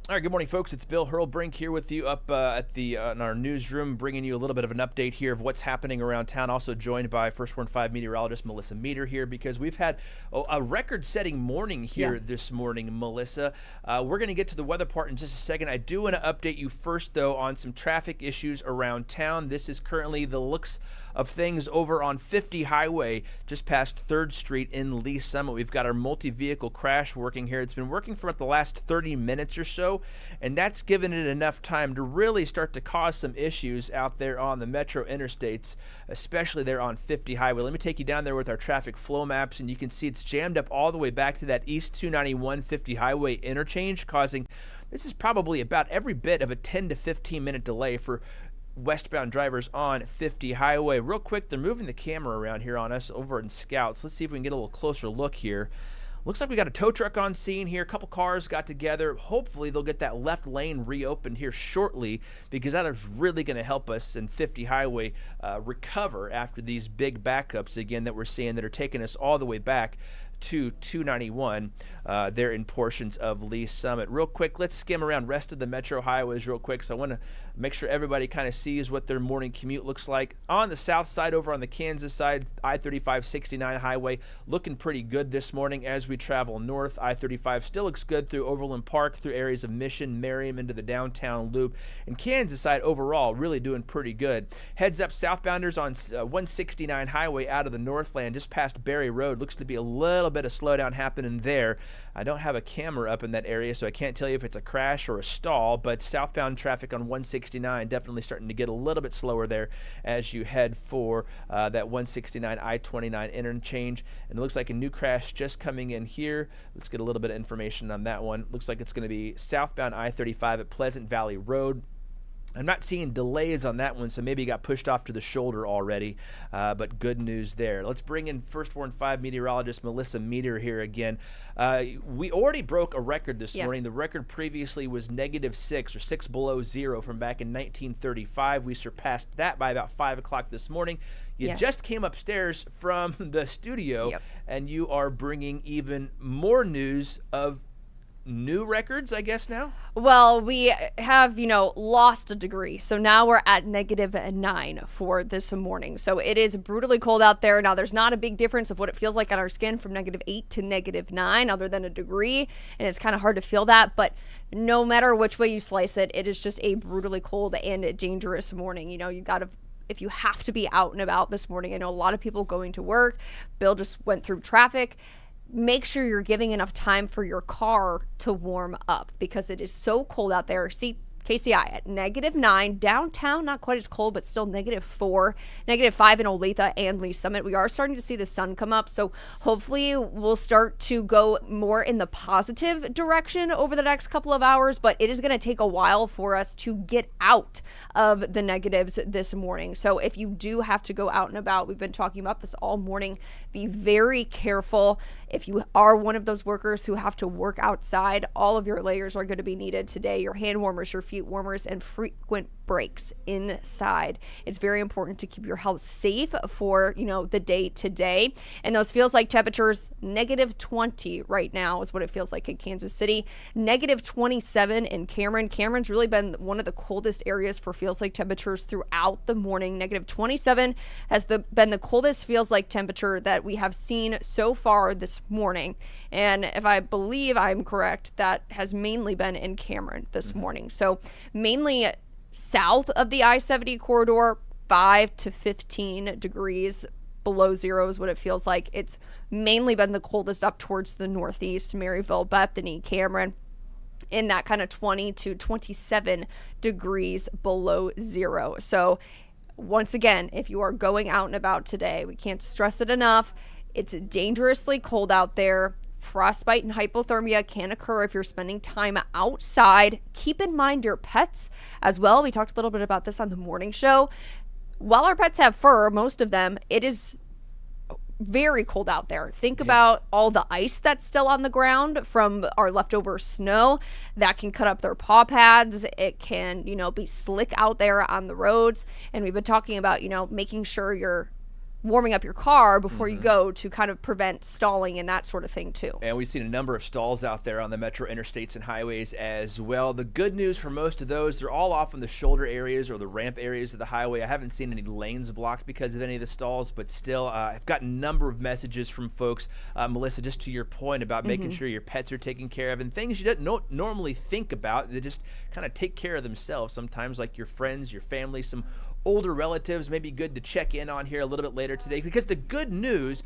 All right, good morning, folks. It's Bill Hurrelbrink here with you up in our newsroom, bringing you a little bit of an update here of what's happening around town. Also joined by First Warn 5 meteorologist Melissa Meeder here because we've had a record-setting morning here this morning, Melissa. We're going to get to the weather part in just a second. I do want to update you first, though, on some traffic issues around town. This is currently the looks of things over on 50 Highway, just past 3rd Street in Lee Summit. We've got our multi-vehicle crash working here. It's been working for about the last 30 minutes or so, and that's given it enough time to really start to cause some issues out there on the metro interstates, especially there on 50 Highway. Let me take you down there with our traffic flow maps, and you can see it's jammed up all the way back to that East 291 50 Highway interchange, causing this is probably about every bit of a 10 to 15 minute delay for westbound drivers on 50 Highway. Real quick, they're moving the camera around here on us over in Scouts. Let's see if we can get a little closer look here. Looks like we got a tow truck on scene here. A couple cars got together. Hopefully they'll get that left lane reopened here shortly, because that is really going to help us in 50 Highway recover after these big backups again that we're seeing that are taking us all the way back to 291 there in portions of Lee Summit. Real quick, let's skim around rest of the metro highways real quick. So I want to make sure everybody kind of sees what their morning commute looks like. On the south side, over on the Kansas side, I-35-69 highway looking pretty good this morning as we travel north. I-35 still looks good through Overland Park, through areas of Mission, Merriam, into the downtown loop. And Kansas side overall really doing pretty good. Heads up southbounders on 169 highway out of the Northland just past Berry Road. Looks to be a little bit of slowdown happening there. I don't have a camera up in that area, so I can't tell you if it's a crash or a stall, but southbound traffic on 169 definitely starting to get a little bit slower there as you head for that 169 I-29 interchange. And it looks like a new crash just coming in here. Let's get a little bit of information on that one. Looks like it's going to be southbound I-35 at Pleasant Valley Road. I'm not seeing delays on that one, so maybe it got pushed off to the shoulder already, but good news there. Let's bring in First Warn 5 meteorologist Melissa Meeder here again. We already broke a record this morning. The record previously was -6, or 6 below zero, from back in 1935. We surpassed that by about 5 o'clock this morning. You just came upstairs from the studio, and you are bringing even more news of new records, I guess, now? Well, we have, lost a degree. So now we're at -9 for this morning. So it is brutally cold out there. Now, there's not a big difference of what it feels like on our skin from -8 to -9 other than a degree. And it's kind of hard to feel that. But no matter which way you slice it, it is just a brutally cold and dangerous morning. You got to, if you have to be out and about this morning, I know a lot of people going to work. Bill just went through traffic. Make sure you're giving enough time for your car to warm up because it is so cold out there. See, KCI at -9. Downtown, not quite as cold, but still -4, -5 in Olathe and Lee Summit. We are starting to see the sun come up, so hopefully we'll start to go more in the positive direction over the next couple of hours, but it is going to take a while for us to get out of the negatives this morning. So if you do have to go out and about, we've been talking about this all morning, be very careful. If you are one of those workers who have to work outside, all of your layers are going to be needed today. Your hand warmers, your feet warmers, and frequent breaks inside. It's very important to keep your health safe for, the day to day. And those feels like temperatures, -20 right now is what it feels like in Kansas City, -27 in Cameron. Cameron's really been one of the coldest areas for feels like temperatures throughout the morning. -27 has been the coldest feels like temperature that we have seen so far this morning. And if I believe I'm correct, that has mainly been in Cameron this morning. So mainly south of the I-70 corridor, 5 to 15 degrees below zero is what it feels like. It's mainly been the coldest up towards the northeast, Maryville, Bethany, Cameron, in that kind of 20 to 27 degrees below zero. So once again, if you are going out and about today, we can't stress it enough. It's dangerously cold out there. Frostbite and hypothermia can occur if you're spending time outside. Keep in mind your pets as well. We talked a little bit about this on the morning show. While our pets have fur, most of them, it is very cold out there. Think about all the ice that's still on the ground from our leftover snow that can cut up their paw pads. It can, be slick out there on the roads. And we've been talking about, making sure you're warming up your car before you go to kind of prevent stalling and that sort of thing too. And we've seen a number of stalls out there on the metro interstates and highways as well. The good news for most of those, they're all off in the shoulder areas or the ramp areas of the highway. I haven't seen any lanes blocked because of any of the stalls, but still, I've gotten a number of messages from folks, Melissa, just to your point about making sure your pets are taken care of and things you don't normally think about. They just kind of take care of themselves sometimes, like your friends, your family, some older relatives may be good to check in on here a little bit later today, because the good news,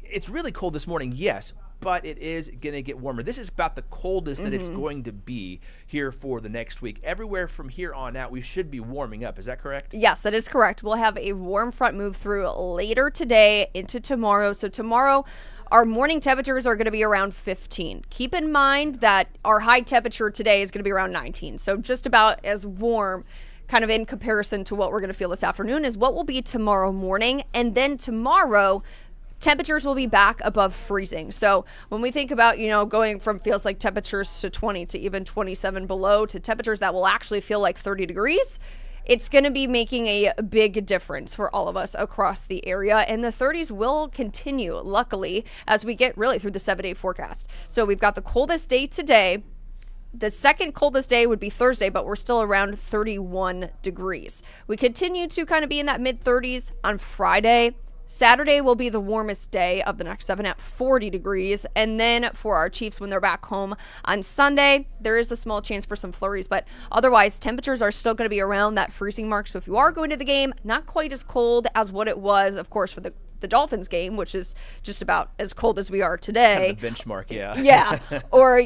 it's really cold this morning, yes, but it is going to get warmer. This is about the coldest that it's going to be here for the next week. Everywhere from here on out, we should be warming up. Is that correct? Yes, that is correct. We'll have a warm front move through later today into tomorrow. So tomorrow, our morning temperatures are going to be around 15. Keep in mind that our high temperature today is going to be around 19. So just about as warm, kind of in comparison to what we're going to feel this afternoon, is what will be tomorrow morning. And then tomorrow, temperatures will be back above freezing. So when we think about, going from feels like temperatures to 20 to even 27 below to temperatures that will actually feel like 30 degrees, it's going to be making a big difference for all of us across the area. And the 30s will continue, luckily, as we get really through the 7-day forecast. So we've got the coldest day today. The second coldest day would be Thursday, but we're still around 31 degrees. We continue to kind of be in that mid-30s on Friday. Saturday will be the warmest day of the next 7 at 40 degrees. And then for our Chiefs, when they're back home on Sunday, there is a small chance for some flurries. But otherwise, temperatures are still going to be around that freezing mark. So if you are going to the game, not quite as cold as what it was, of course, for the Dolphins game, which is just about as cold as we are today. Kind of the benchmark, yeah. Yeah. Or,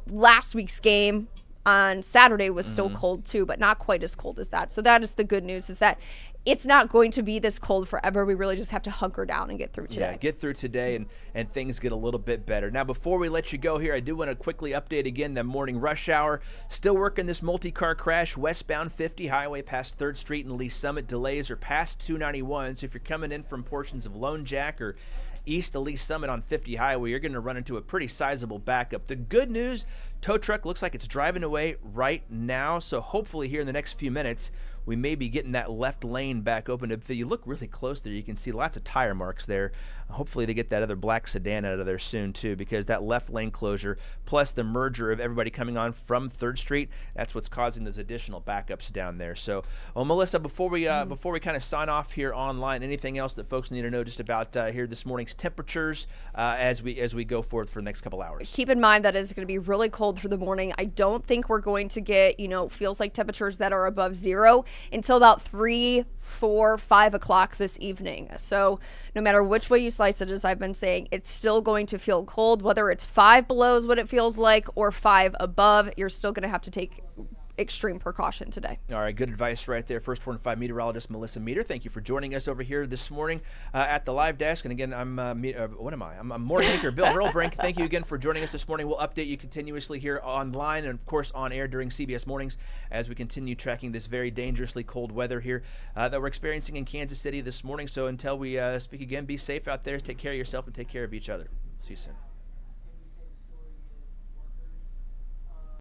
last week's game on Saturday was still cold too, but not quite as cold as that. So that is the good news, is that it's not going to be this cold forever. We really just have to hunker down and get through today. Yeah, get through today and things get a little bit better. Now, before we let you go here, I do want to quickly update again the morning rush hour. Still working this multi-car crash westbound 50 highway past 3rd Street and Lee Summit. Delays are past 291. So if you're coming in from portions of Lone Jack or east of Lee Summit on 50 highway, you're going to run into a pretty sizable backup. The good news, tow truck looks like it's driving away right now. So hopefully here in the next few minutes, we may be getting that left lane back open. If you look really close there, you can see lots of tire marks there. Hopefully they get that other black sedan out of there soon too, because that left lane closure plus the merger of everybody coming on from 3rd Street, that's what's causing those additional backups down there. So, Melissa, before we kind of sign off here online, anything else that folks need to know just about here this morning's temperatures as we go forward for the next couple hours? Keep in mind that it's going to be really cold through the morning. I don't think we're going to get, feels like temperatures that are above zero until about 3, 4, 5 o'clock this evening. So no matter which way you slice it, as I've been saying, it's still going to feel cold. Whether it's 5 below is what it feels like or 5 above, you're still going to have to take extreme precaution today. All right, good advice right there. First 1-5 meteorologist Melissa Meeder. Thank you for joining us over here this morning at the live desk. And again, I'm morning anchor Bill Hurrelbrink. Thank you again for joining us this morning. We'll update you continuously here online and of course on air during CBS Mornings as we continue tracking this very dangerously cold weather here that we're experiencing in Kansas City this morning. So until we speak again, be safe out there, take care of yourself, and take care of each other. See you soon.